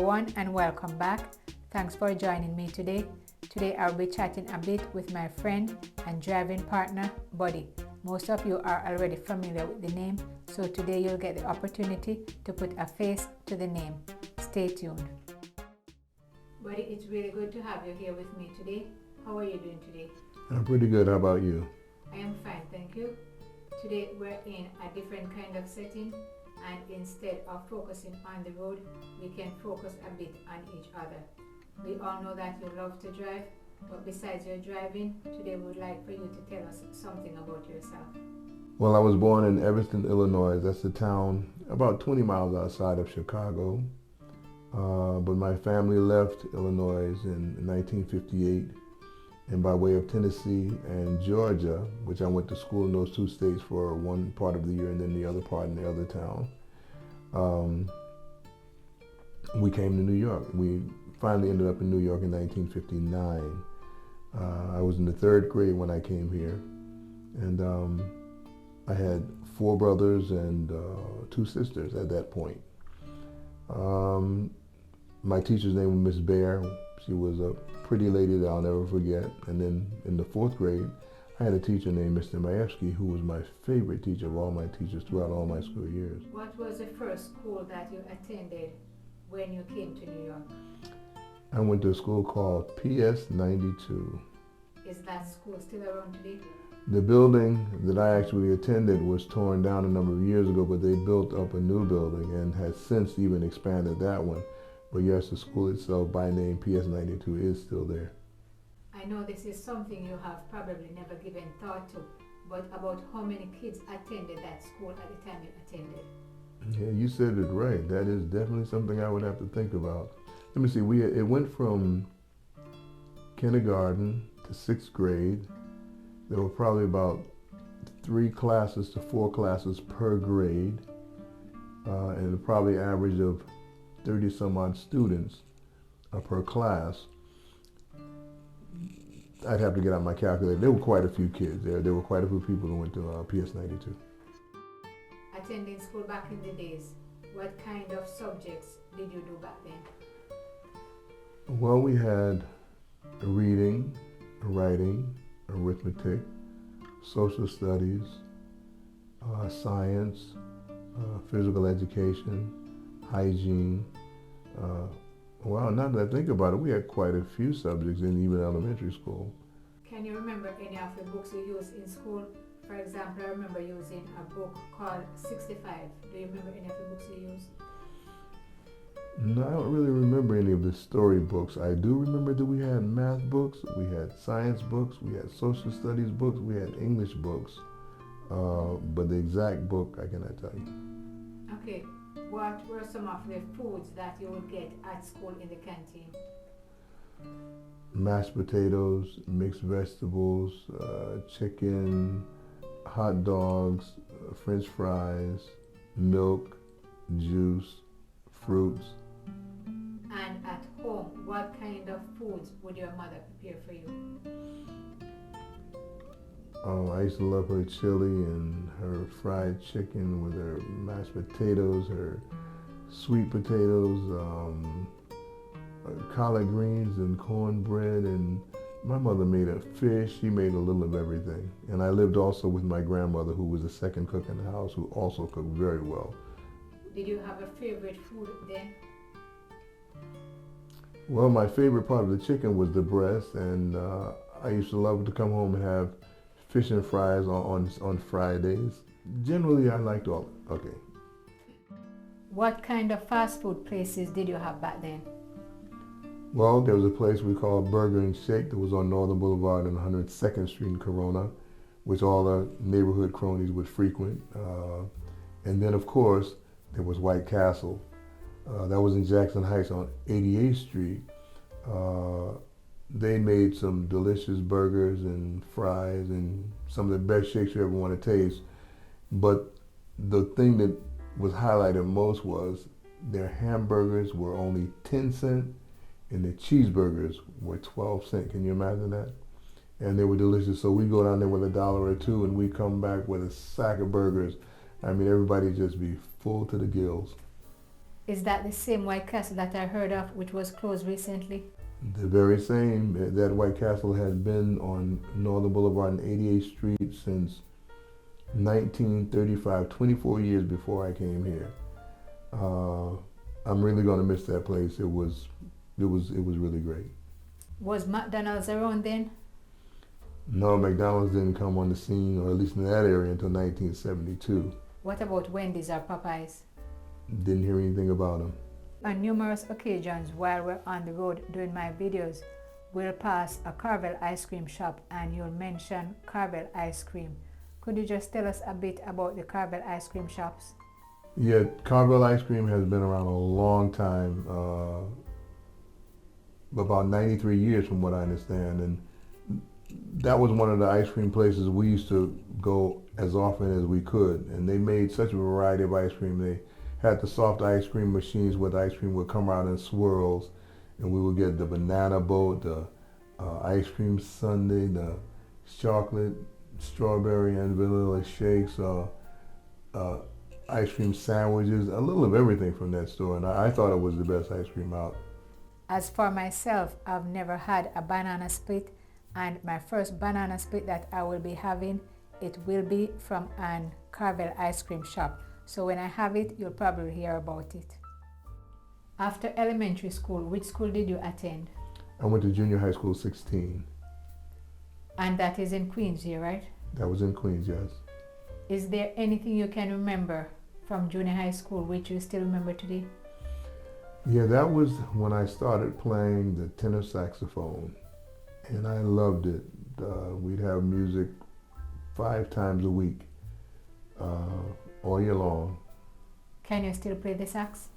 everyone, and welcome back. Thanks for joining me today. Today I'll be chatting a bit with my friend and driving partner, Buddy. Most of you are already familiar with the name, so today you'll get the opportunity to put a face to the name. Stay tuned. Buddy, it's really good to have you here with me today. How are you doing today? I'm pretty good. How about you? I am fine, thank you. Today we're in a different kind of setting, and instead of focusing on the road, we can focus a bit on each other. We all know that you love to drive, but besides your driving, today we would like for you to tell us something about yourself. Well, I was born in Evanston, Illinois. That's a town about 20 miles outside of Chicago. But my family left Illinois in 1958, and by way of Tennessee and Georgia, which I went to school in those two states for one part of the year and then the other part in the other town, we came to New York. We finally ended up in New York in 1959. I was in the third grade when I came here, and I had 4 brothers and 2 sisters at that point. My teacher's name was Miss Bear. She was a pretty lady that I'll never forget. And then in the 4th grade, I had a teacher named Mr. Maevsky, who was my favorite teacher of all my teachers throughout all my school years. What was the first school that you attended when you came to New York? I went to a school called PS 92. Is that school still around today? The building that I actually attended was torn down a number of years ago, but they built up a new building and has since even expanded that one. But yes, the school itself, by name PS 92, is still there. I know this is something you have probably never given thought to, but about how many kids attended that school at the time you attended? Yeah, you said it right. That is definitely something I would have to think about. Let me see, it went from kindergarten to 6th grade. There were probably about 3 classes to 4 classes per grade, and probably an average of 30 some odd students per class. I'd have to get out my calculator. There were quite a few kids there. There were quite a few people who went to PS 92. Attending school back in the days, what kind of subjects did you do back then? Well, we had reading, writing, arithmetic, social studies, science, physical education, hygiene. Well, now that I think about it, we had quite a few subjects in even elementary school. Can you remember any of the books you used in school? For example, I remember using a book called 65. Do you remember any of the books you used? No, I don't really remember any of the story books. I do remember that we had math books, we had science books, we had social studies books, we had English books, but the exact book I cannot tell you. Okay, what were some of the foods that you would get at school in the canteen? Mashed potatoes, mixed vegetables, chicken, hot dogs, French fries, milk, juice, fruits. And at home, what kind of foods would your mother prepare for you? I used to love her chili and her fried chicken with her mashed potatoes, her sweet potatoes, collard greens and cornbread, and my mother made a fish. She made a little of everything. And I lived also with my grandmother, who was the second cook in the house, who also cooked very well. Did you have a favorite food then? Well, my favorite part of the chicken was the breast, and I used to love to come home and have fish and fries on Fridays. Generally, I liked all. Okay. What kind of fast food places did you have back then? Well, there was a place we called Burger and Shake that was on Northern Boulevard and 102nd Street in Corona, which all the neighborhood cronies would frequent. And then, of course, there was White Castle. That was in Jackson Heights on 88th Street. They made some delicious burgers and fries and some of the best shakes you ever want to taste. But the thing that was highlighted most was their hamburgers were only 10 cents and the cheeseburgers were 12 cents. Can you imagine that? And they were delicious. So we go down there with $1 or $2 and we come back with a sack of burgers. I mean, everybody just be full to the gills. Is that the same White Castle that I heard of, which was closed recently? The very same. That White Castle has been on Northern Boulevard and 88th Street since 1935, 24 years before I came here. I'm really going to miss that place. It was really great. Was McDonald's around then? No, McDonald's didn't come on the scene, or at least in that area, until 1972. What about Wendy's or Popeyes? Didn't hear anything about them. On numerous occasions while we're on the road doing my videos, we'll pass a Carvel ice cream shop and you'll mention Carvel ice cream. Could you just tell us a bit about the Carvel ice cream shops? Yeah, Carvel ice cream has been around a long time, about 93 years from what I understand, and that was one of the ice cream places we used to go as often as we could, and they made such a variety of ice cream. They had the soft ice cream machines where the ice cream would come out in swirls, and we would get the banana boat, the ice cream sundae, the chocolate, strawberry, and vanilla shakes, ice cream sandwiches, a little of everything from that store, and I thought it was the best ice cream out. As for myself, I've never had a banana split, and my first banana split that I will be having, it will be from an Carvel ice cream shop. So when I have it, you'll probably hear about it. After elementary school, which school did you attend? I went to junior high school 16. And that is in Queens here, right? That was in Queens, yes. Is there anything you can remember from junior high school which you still remember today? Yeah, that was when I started playing the tenor saxophone, and I loved it. We'd have music 5 times a week, all year long. Can you still play the sax?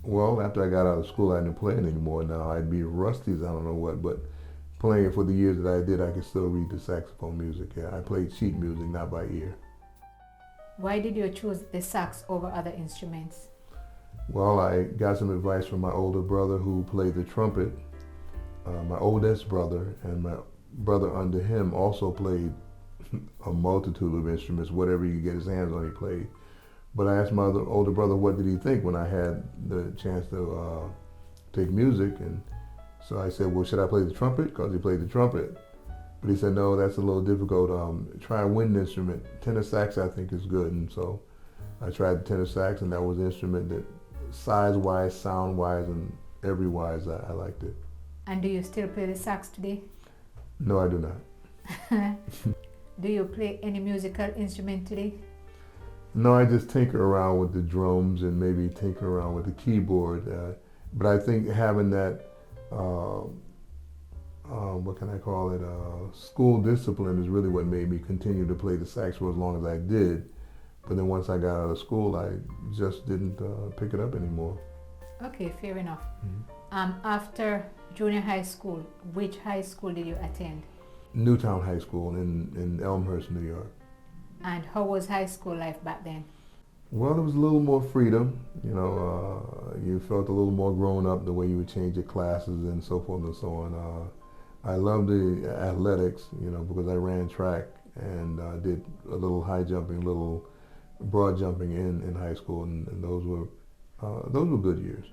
Well, after I got out of school, I didn't play it anymore. Now I'd be rusty as I don't know what, but playing it for the years that I did, I could still read the saxophone music. Yeah, I played sheet music, not by ear. Why did you choose the sax over other instruments? Well, I got some advice from my older brother who played the trumpet. My oldest brother and my brother under him also played a multitude of instruments. Whatever he could get his hands on, he played. But I asked my older brother what did he think when I had the chance to take music, and so I said, well, should I play the trumpet? Because he played the trumpet. But he said, no, that's a little difficult. Try a wind instrument. Tenor sax, I think, is good. And so I tried the tenor sax, and that was an instrument that size-wise, sound-wise, and every-wise, I liked it. And do you still play the sax today? No, I do not. Do you play any musical instrument today? No, I just tinker around with the drums and maybe tinker around with the keyboard. But I think having that, what can I call it, school discipline is really what made me continue to play the sax for as long as I did. But then once I got out of school, I just didn't pick it up anymore. Okay, fair enough. Mm-hmm. After junior high school, which high school did you attend? Newtown High School in Elmhurst, New York. And how was high school life back then? Well, there was a little more freedom. You know, you felt a little more grown up the way you would change your classes and so forth and so on. I loved the athletics, you know, because I ran track and did a little high jumping, little broad jumping in high school, and those were good years.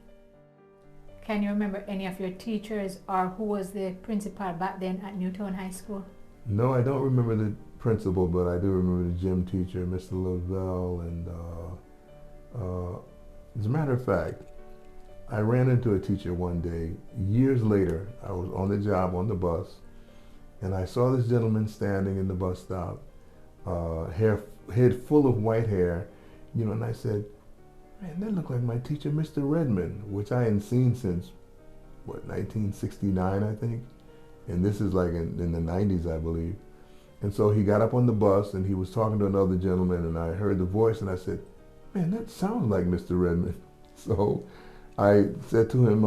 Can you remember any of your teachers, or who was the principal back then at Newtown High School? No, I don't remember the principal, but I do remember the gym teacher, Mr. Lavelle, and as a matter of fact, I ran into a teacher one day, years later. I was on the job on the bus, and I saw this gentleman standing in the bus stop, head full of white hair, you know, and I said, man, that looked like my teacher, Mr. Redmond, which I hadn't seen since, 1969, I think? And this is like in the 90s, I believe. And so he got up on the bus, and he was talking to another gentleman, and I heard the voice, and I said, man, that sounds like Mr. Redmond. So I said to him,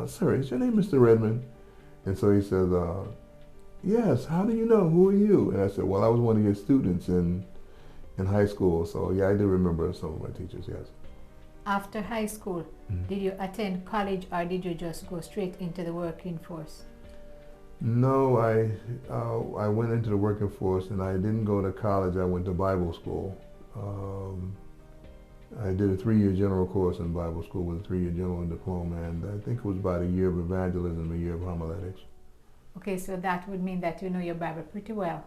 sir, is your name Mr. Redmond? And so he said, yes, how do you know? Who are you? And I said, well, I was one of your students in high school. So yeah, I do remember some of my teachers, yes. After high school, did you attend college, or did you just go straight into the working force? No, I went into the working force, and I didn't go to college. I went to Bible school. I did a 3-year general course in Bible school with a 3-year general diploma, and I think it was about a year of evangelism, a year of homiletics. Okay, so that would mean that you know your Bible pretty well.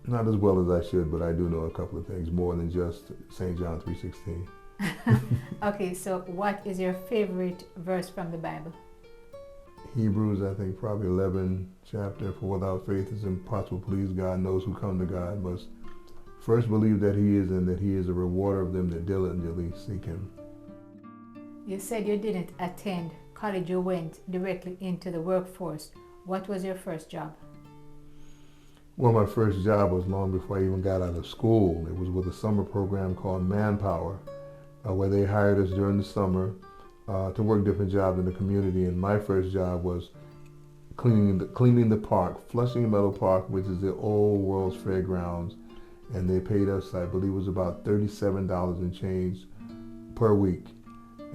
Not as well as I should, but I do know a couple of things, more than just St. John 3:16. Okay, so what is your favorite verse from the Bible? Hebrews, I think, probably 11 chapter, for without faith it's impossible to please God. Those who come to God must first believe that he is, and that he is a rewarder of them that diligently seek him. You said you didn't attend college, you went directly into the workforce. What was your first job? Well, my first job was long before I even got out of school. It was with a summer program called Manpower, where they hired us during the summer to work different jobs in the community. And my first job was cleaning the park, Flushing Meadow Park, which is the old World's Fairgrounds. And they paid us, I believe it was about $37 and change per week.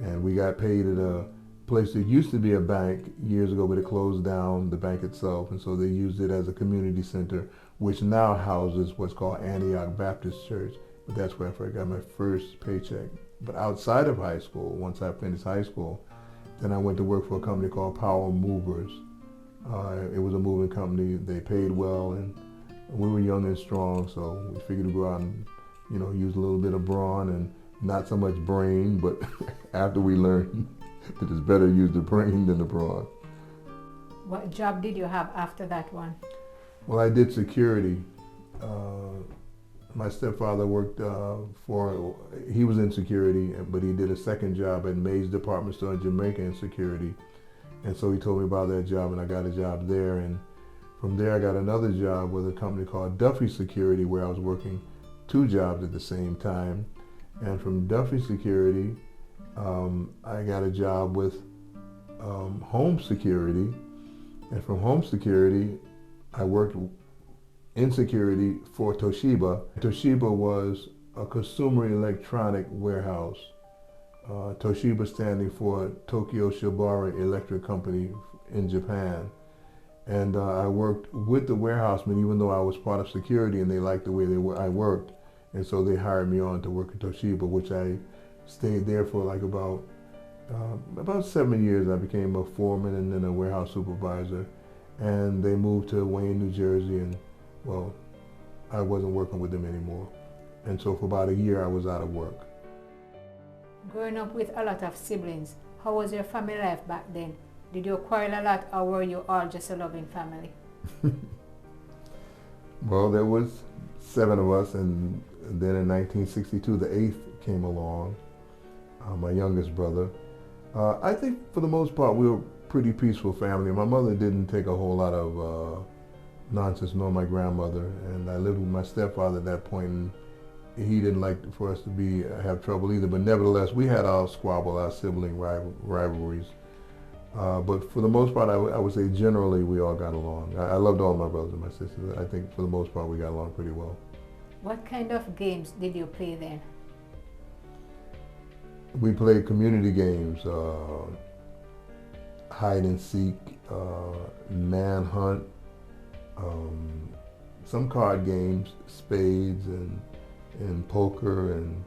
And we got paid at a place that used to be a bank years ago, but it closed down, the bank itself. And so they used it as a community center, which now houses what's called Antioch Baptist Church. But that's where I got my first paycheck. But outside of high school, once I finished high school, then I went to work for a company called Power Movers. It was a moving company. They paid well, and we were young and strong, so we figured to go out and, use a little bit of brawn and not so much brain. But after we learned that it's better to use the brain than the brawn. What job did you have after that one? Well, I did security. My stepfather worked he was in security, but he did a second job at Mays Department Store in Jamaica in security. And so he told me about that job, and I got a job there. And from there, I got another job with a company called Duffy Security, where I was working 2 jobs at the same time. And from Duffy Security, I got a job with Home Security. And from Home Security, I worked in security for Toshiba. Toshiba was a consumer electronic warehouse. Toshiba standing for Tokyo Shibari Electric Company in Japan. And I worked with the warehousemen, even though I was part of security, and they liked the way I worked. And so they hired me on to work at Toshiba, which I stayed there for like about 7 years. I became a foreman and then a warehouse supervisor. And they moved to Wayne, New Jersey, and well, I wasn't working with them anymore. And so for about a year, I was out of work. Growing up with a lot of siblings, how was your family life back then? Did you quarrel a lot, or were you all just a loving family? Well, there was 7 of us, and then in 1962, the 8th came along, my youngest brother. I think for the most part, we were a pretty peaceful family. My mother didn't take a whole lot of nonsense, nor my grandmother, and I lived with my stepfather at that point, and he didn't like for us to have trouble either. But nevertheless, we had our squabble, our sibling rivalries. But for the most part, I would say generally we all got along. I loved all my brothers and my sisters. I think for the most part we got along pretty well. What kind of games did you play then? We played community games, hide and seek, manhunt, some card games, spades and poker and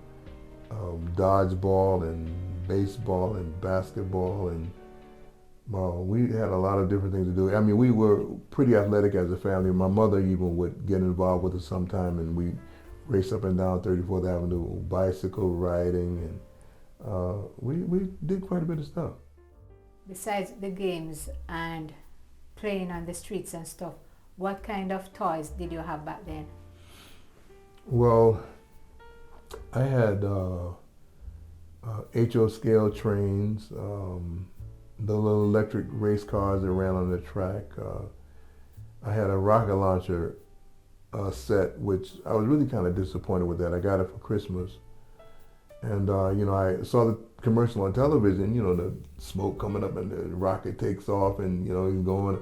dodgeball and baseball and basketball, and well, we had a lot of different things to do. I mean, we were pretty athletic as a family. My mother even would get involved with us sometime, and we raced up and down 34th Avenue, bicycle riding, and we did quite a bit of stuff. Besides the games and playing on the streets and stuff, what kind of toys did you have back then? Well, I had HO scale trains, the little electric race cars that ran on the track. I had a rocket launcher set, which I was really kind of disappointed with that. I got it for Christmas. And, I saw the commercial on television, the smoke coming up and the rocket takes off and, he's going.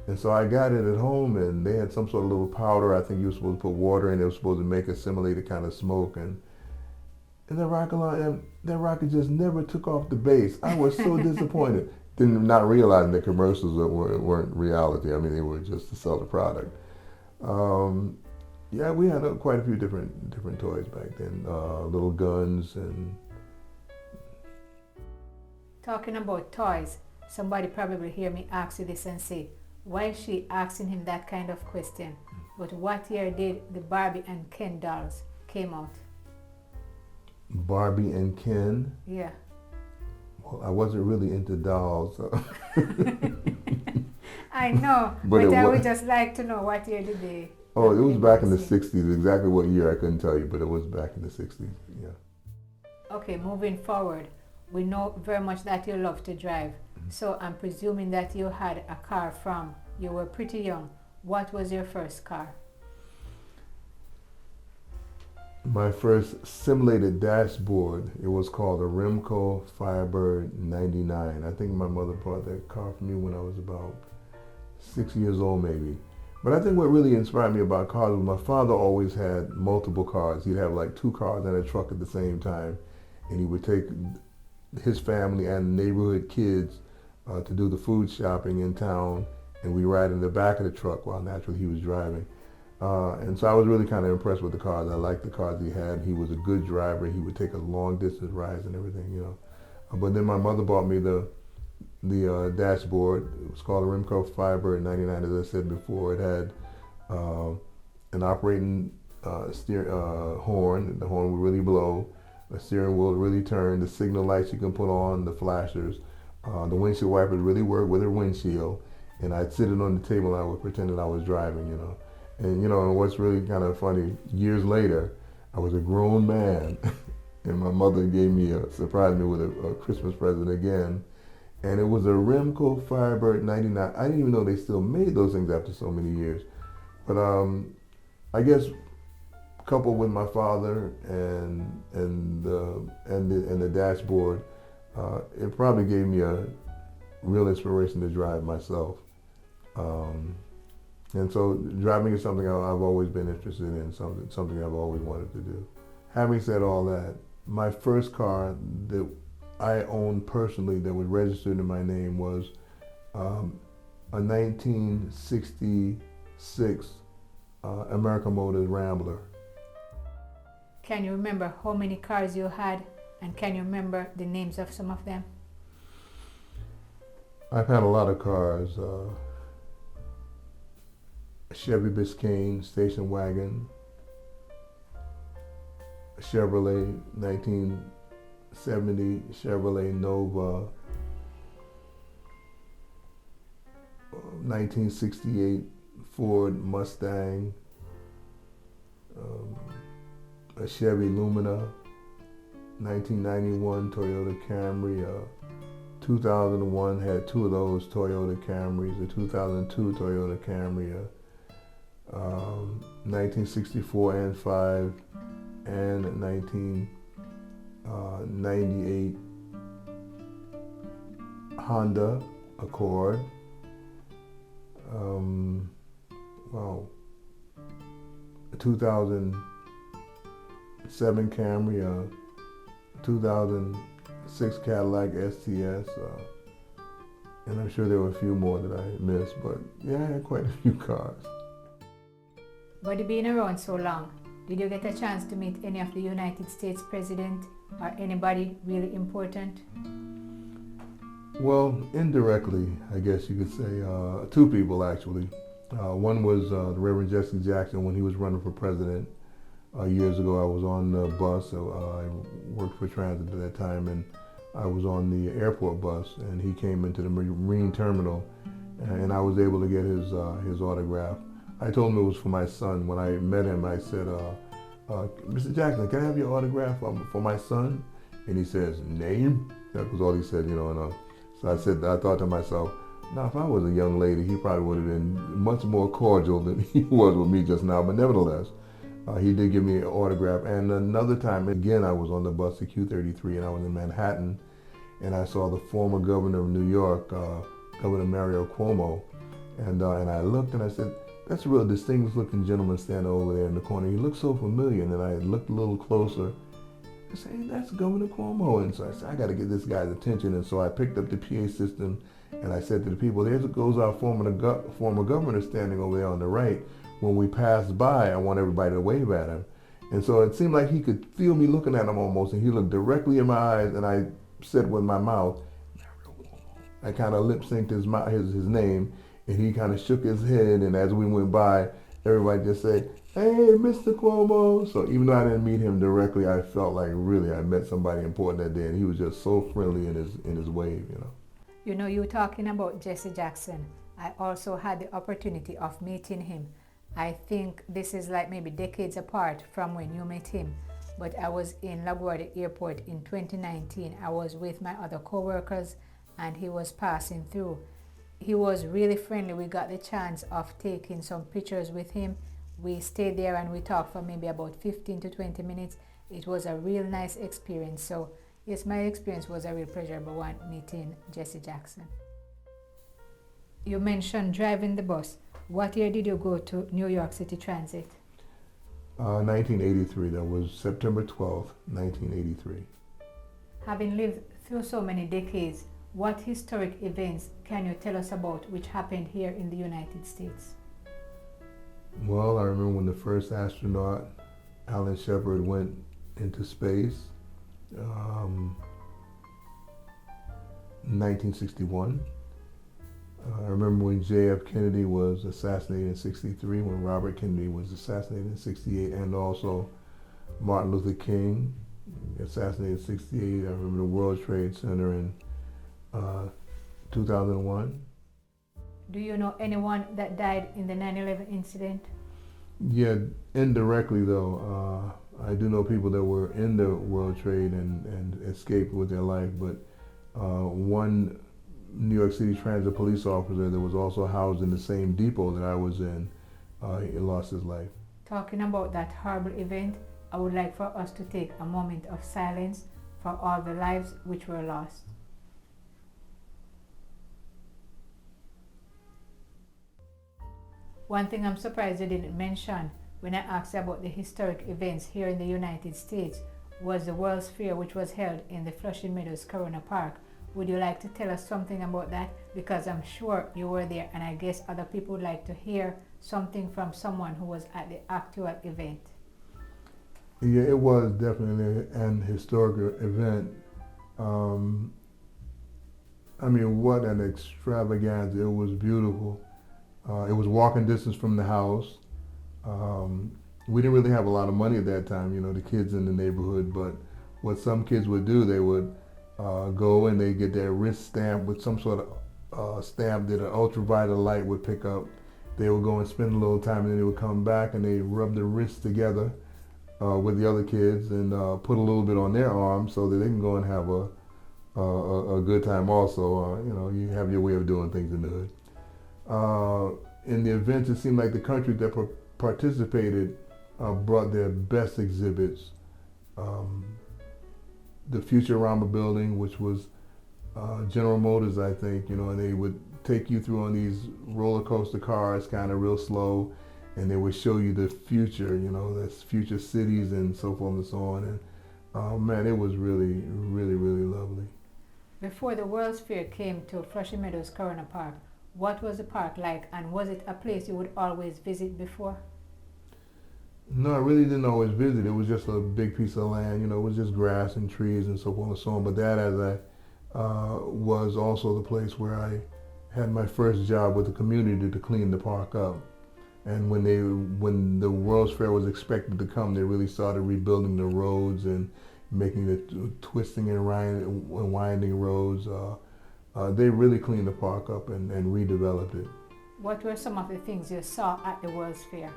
And so I got it at home, and they had some sort of little powder. I think you were supposed to put water in. It was supposed to make a simulated kind of smoke. And that rocket just never took off the base. I was so disappointed. Not realizing that commercials weren't reality. I mean, they were just to sell the product. Yeah, we had quite a few different toys back then. Little guns and. Talking about toys, somebody probably hear me ask you this and say, why is she asking him that kind of question? But what year did the Barbie and Ken dolls came out? Barbie and Ken? Yeah. Well, I wasn't really into dolls. So. I know, but I would just like to know what year did they... Oh, it was back in the 60s. Exactly what year I couldn't tell you, but it was back in the 60s, yeah. Okay, moving forward, we know very much that you love to drive. So I'm presuming that you had a car from you were pretty young. What was your first car? My first simulated dashboard, it was called a Remco Firebird 99. I think my mother bought that car for me when I was about 6 years old maybe. But I think what really inspired me about cars was my father always had multiple cars. He'd have like 2 cars and a truck at the same time. And he would take his family and neighborhood kids to do the food shopping in town. And we ride in the back of the truck while naturally he was driving. And so I was really kind of impressed with the cars. I liked the cars he had. He was a good driver. He would take us long distance rides and everything, you know. But then my mother bought me the dashboard. It was called a Remco Firebird 99, as I said before. It had an operating horn. The horn would really blow. The steering wheel would really turn. The signal lights you can put on, the flashers. The windshield wipers really work with a windshield. And I'd sit it on the table and I would pretend that I was driving, you know. And you know, and what's really kind of funny, years later, I was a grown man, and my mother surprised me with a Christmas present again, and it was a Remco Firebird 99. I didn't even know they still made those things after so many years, but I guess coupled with my father and the dashboard, it probably gave me a real inspiration to drive myself. And so driving is something I've always been interested in, something I've always wanted to do. Having said all that, my first car that I owned personally that was registered in my name was a 1966 American Motors Rambler. Can you remember how many cars you had, and can you remember the names of some of them? I've had a lot of cars. Chevy Biscayne station wagon, Chevrolet 1970 Chevrolet Nova, 1968 Ford Mustang, a Chevy Lumina, 1991 Toyota Camry, 2001 had 2 of those Toyota Camrys, a 2002 Toyota Camry, 1964 and 5, and 1998 Honda Accord. A 2007 Camry, a 2006 Cadillac STS, and I'm sure there were a few more that I missed, but yeah, I had quite a few cars. Buddy, being around so long, did you get a chance to meet any of the United States president or anybody really important? Well, indirectly, I guess you could say 2 people actually. One was the Reverend Jesse Jackson when he was running for president years ago. I was on the bus, so I worked for transit at that time, and I was on the airport bus, and he came into the Marine terminal, and I was able to get his autograph. I told him it was for my son. When I met him, I said, Mr. Jackson, can I have your autograph for my son? And he says, name? That was all he said, you know. And so I thought to myself, now if I was a young lady, he probably would have been much more cordial than he was with me just now. But nevertheless, he did give me an autograph. And another time, again, I was on the bus to Q33, and I was in Manhattan, and I saw the former governor of New York, Governor Mario Cuomo. And I looked and I said, that's a real distinguished looking gentleman standing over there in the corner. He looked so familiar, and then I looked a little closer. I said, hey, that's Governor Cuomo. And so I said, I got to get this guy's attention. And so I picked up the PA system, and I said to the people, there goes our former governor standing over there on the right. when we passed by, I want everybody to wave at him. And so it seemed like he could feel me looking at him almost, and he looked directly in my eyes, and I said with my mouth, I kind of lip synced his name, and he kind of shook his head, and as we went by, everybody just said, "Hey, Mr. Cuomo." So even though I didn't meet him directly, I felt like really I met somebody important that day, and he was just so friendly in his wave, you know. You know, you were talking about Jesse Jackson. I also had the opportunity of meeting him. I think this is like maybe decades apart from when you met him, but I was in LaGuardia Airport in 2019. I was with my other co-workers, and he was passing through. He was really friendly. We got the chance of taking some pictures with him. We stayed there and we talked for maybe about 15 to 20 minutes. It was a real nice experience. So yes, my experience was a real pleasurable one meeting Jesse Jackson. You mentioned driving the bus. What year did you go to New York City Transit? 1983. That was September 12th, 1983. Having lived through so many decades, what historic events can you tell us about which happened here in the United States? Well, I remember when the first astronaut, Alan Shepard, went into space, 1961. I remember when J.F. Kennedy was assassinated in 63, when Robert Kennedy was assassinated in 68, and also Martin Luther King assassinated in 68. I remember the World Trade Center in 2001. Do you know anyone that died in the 9/11 incident? Yeah, indirectly though. I do know people that were in the World Trade and escaped with their life, but one New York City Transit police officer that was also housed in the same depot that I was in, he lost his life. Talking about that horrible event, I would like for us to take a moment of silence for all the lives which were lost. One thing I'm surprised you didn't mention when I asked about the historic events here in the United States was the World's Fair, which was held in the Flushing Meadows Corona Park. Would you like to tell us something about that? Because I'm sure you were there, and I guess other people would like to hear something from someone who was at the actual event. Yeah, it was definitely an historic event. I mean, what an extravaganza. It was beautiful. It was walking distance from the house. We didn't really have a lot of money at that time, you know, the kids in the neighborhood, but what some kids would do, they would go and they get their wrist stamped with some sort of stamp that an ultraviolet light would pick up. They would go and spend a little time, and then they would come back and they rub their wrists together with the other kids and put a little bit on their arms so that they can go and have a good time also. You know, you have your way of doing things in the hood. In the events, it seemed like the countries that participated brought their best exhibits. The Futurama building, which was General Motors, I think, you know, and they would take you through on these roller coaster cars, kind of real slow, and they would show you the future, you know, that's future cities and so forth and so on. And man, it was really, really, really lovely. Before the World's Fair came to Flushing Meadows Corona Park, what was the park like, and was it a place you would always visit before? No, I really didn't always visit. It was just a big piece of land, you know, it was just grass and trees and so forth and so on. But that, as I was also the place where I had my first job with the community to clean the park up. And when the World's Fair was expected to come, they really started rebuilding the roads and making the twisting and winding roads. They really cleaned the park up and redeveloped it. What were some of the things you saw at the World's Fair?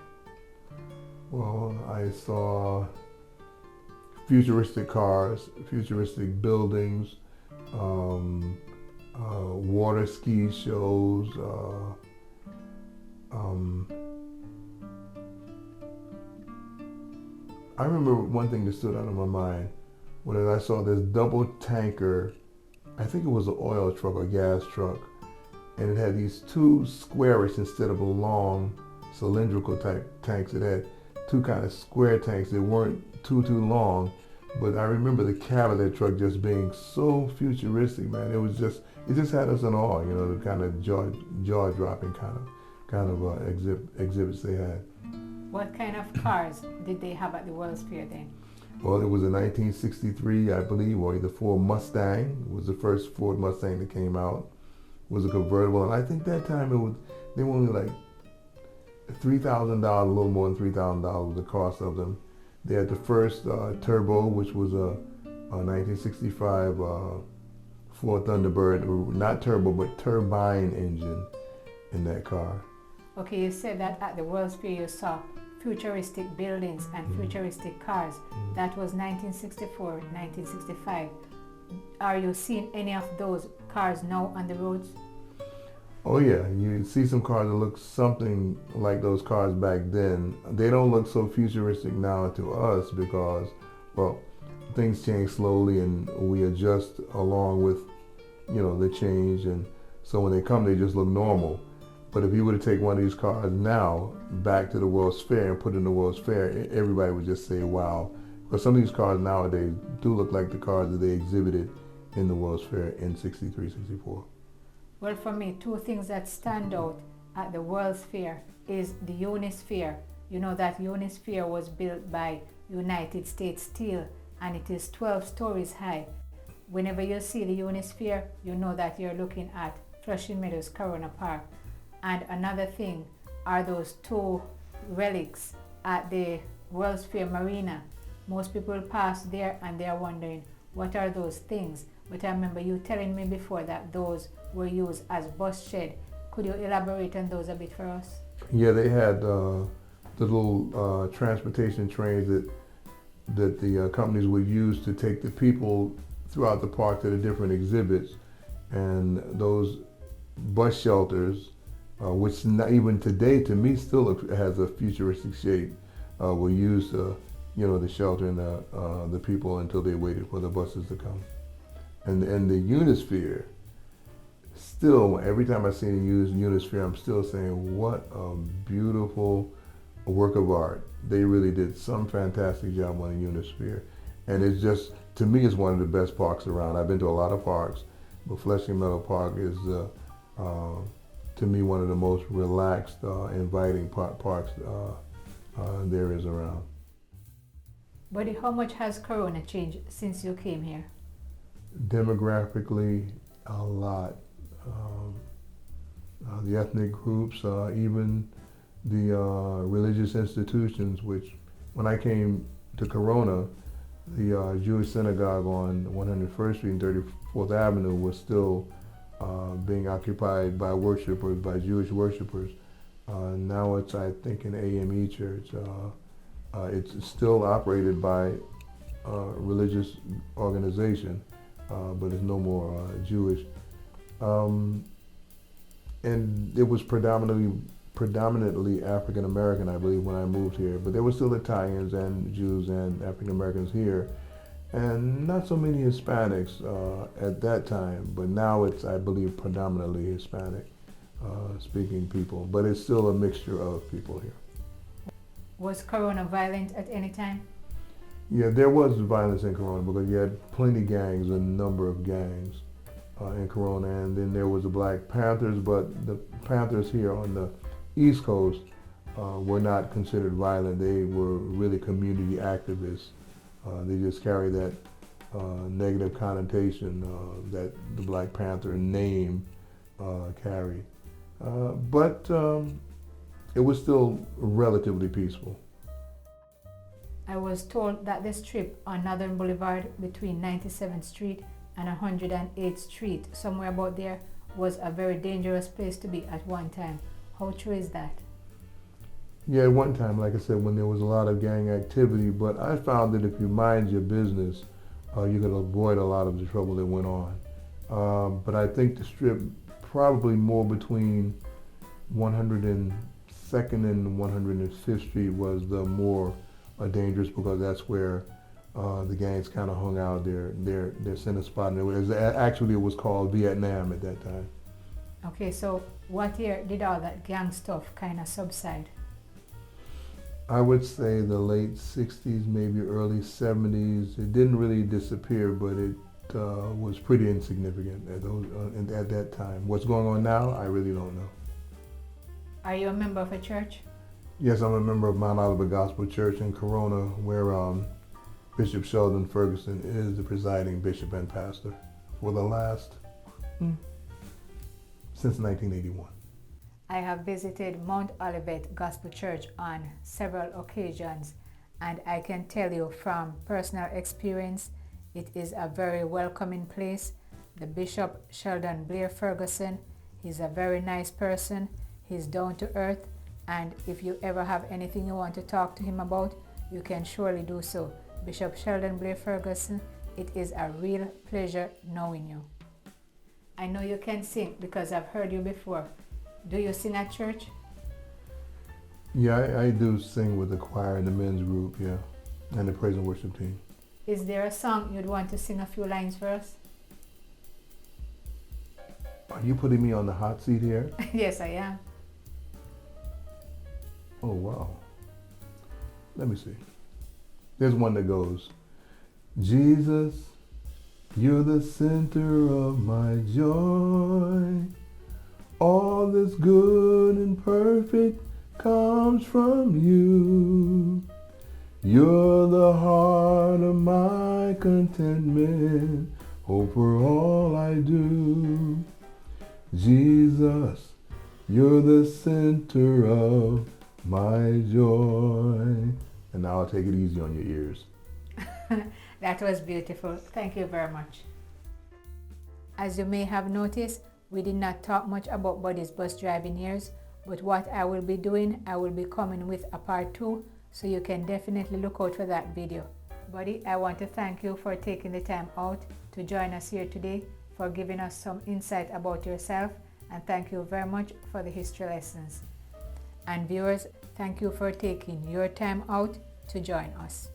Well, I saw futuristic cars, futuristic buildings, water ski shows. I remember one thing that stood out in my mind when I saw this double tanker, I think it was an oil truck or gas truck, and it had these two squarish instead of a long cylindrical type tanks. It had two kind of square tanks that weren't too long, but I remember the cab of that truck just being so futuristic, man. It just had us in awe, you know, the kind of jaw-dropping kind of exhibits they had. What kind of cars did they have at the World's Fair then? Well, it was a 1963, I believe, or either Ford Mustang. It was the first Ford Mustang that came out. It was a convertible, and I think that time they were only like $3,000, a little more than $3,000 was the cost of them. They had the first turbo, which was a 1965 Ford Thunderbird, not turbo, but turbine engine in that car. Okay, you said that at the World's Fair you saw futuristic buildings and futuristic cars. That was 1964, 1965. Are you seeing any of those cars now on the roads? Oh yeah, you see some cars that look something like those cars back then. They don't look so futuristic now to us because, well, things change slowly and we adjust along with, the change. And so when they come, they just look normal. But if you were to take one of these cars now back to the World's Fair and put it in the World's Fair, everybody would just say, wow. Because some of these cars nowadays do look like the cars that they exhibited in the World's Fair in 63, 64. Well, for me, two things that stand out at the World's Fair is the Unisphere. You know that Unisphere was built by United States Steel and it is 12 stories high. Whenever you see the Unisphere, you know that you're looking at Flushing Meadows Corona Park. And another thing are those two relics at the World's Fair Marina. Most people pass there and they're wondering, what are those things? But I remember you telling me before that those were used as bus shed. Could you elaborate on those a bit for us? Yeah, they had the little transportation trains that the companies would use to take the people throughout the park to the different exhibits. And those bus shelters, which not even today to me still has a futuristic shape, were used to, to shelter the people until they waited for the buses to come. And the Unisphere, still, every time I see the Unisphere, I'm still saying, what a beautiful work of art. They really did some fantastic job on the Unisphere. And it's just, to me, it's one of the best parks around. I've been to a lot of parks, but Flushing Meadow Park is, to me, one of the most relaxed, inviting parks there is around. Buddy, how much has Corona changed since you came here? Demographically, a lot. The ethnic groups, even the religious institutions, which when I came to Corona, the Jewish synagogue on 101st Street and 34th Avenue was still being occupied by worshipers, by Jewish worshipers. Now it's, I think, an AME church. It's still operated by a religious organization, but it's no more Jewish. And it was predominantly African American, I believe, when I moved here. But there were still Italians and Jews and African Americans here, and not so many Hispanics at that time. But now it's, I believe, predominantly Hispanic speaking people. But it's still a mixture of people here. Was Corona violent at any time? Yeah, there was violence in Corona because you had plenty gangs, a number of gangs in Corona, and then there was the Black Panthers, but the Panthers here on the East Coast were not considered violent. They were really community activists. They just carry that negative connotation that the Black Panther name carried. But it was still relatively peaceful. I was told that the strip on Northern Boulevard between 97th Street and 108th Street, somewhere about there, was a very dangerous place to be at one time. How true is that? Yeah, at one time, like I said, when there was a lot of gang activity, but I found that if you mind your business, you could avoid a lot of the trouble that went on. But I think the strip, probably more between 102nd and 105th Street was the more dangerous, because that's where the gangs kind of hung out their center spot. And it was called Vietnam at that time. Okay, so what year did all that gang stuff kind of subside? I would say the late 60s, maybe early 70s. It didn't really disappear, but it was pretty insignificant at that time. What's going on now, I really don't know. Are you a member of a church? Yes, I'm a member of Mount Oliver Gospel Church in Corona, where Bishop Sheldon Ferguson is the presiding bishop and pastor for the last, since 1981. I have visited Mount Olivet Gospel Church on several occasions, and I can tell you from personal experience, it is a very welcoming place. The Bishop Sheldon Blair Ferguson, he's a very nice person, he's down to earth, and if you ever have anything you want to talk to him about, you can surely do so. Bishop Sheldon Blair Ferguson, it is a real pleasure knowing you. I know you can sing because I've heard you before. Do you sing at church? Yeah, I do sing with the choir and the men's group, yeah, and the praise and worship team. Is there a song you'd want to sing a few lines for us? Are you putting me on the hot seat here? Yes, I am. Oh, wow. Let me see. There's one that goes, Jesus, you're the center of my joy. All that's good and perfect comes from you. You're the heart of my contentment, hope for all I do. Jesus, you're the center of my joy. And now I'll take it easy on your ears. That was beautiful. Thank you very much. As you may have noticed, we did not talk much about Buddy's bus driving years, but what I will be doing, I will be coming with a part 2, so you can definitely look out for that video. Buddy, I want to thank you for taking the time out to join us here today, for giving us some insight about yourself, and thank you very much for the history lessons. And viewers, thank you for taking your time out to join us.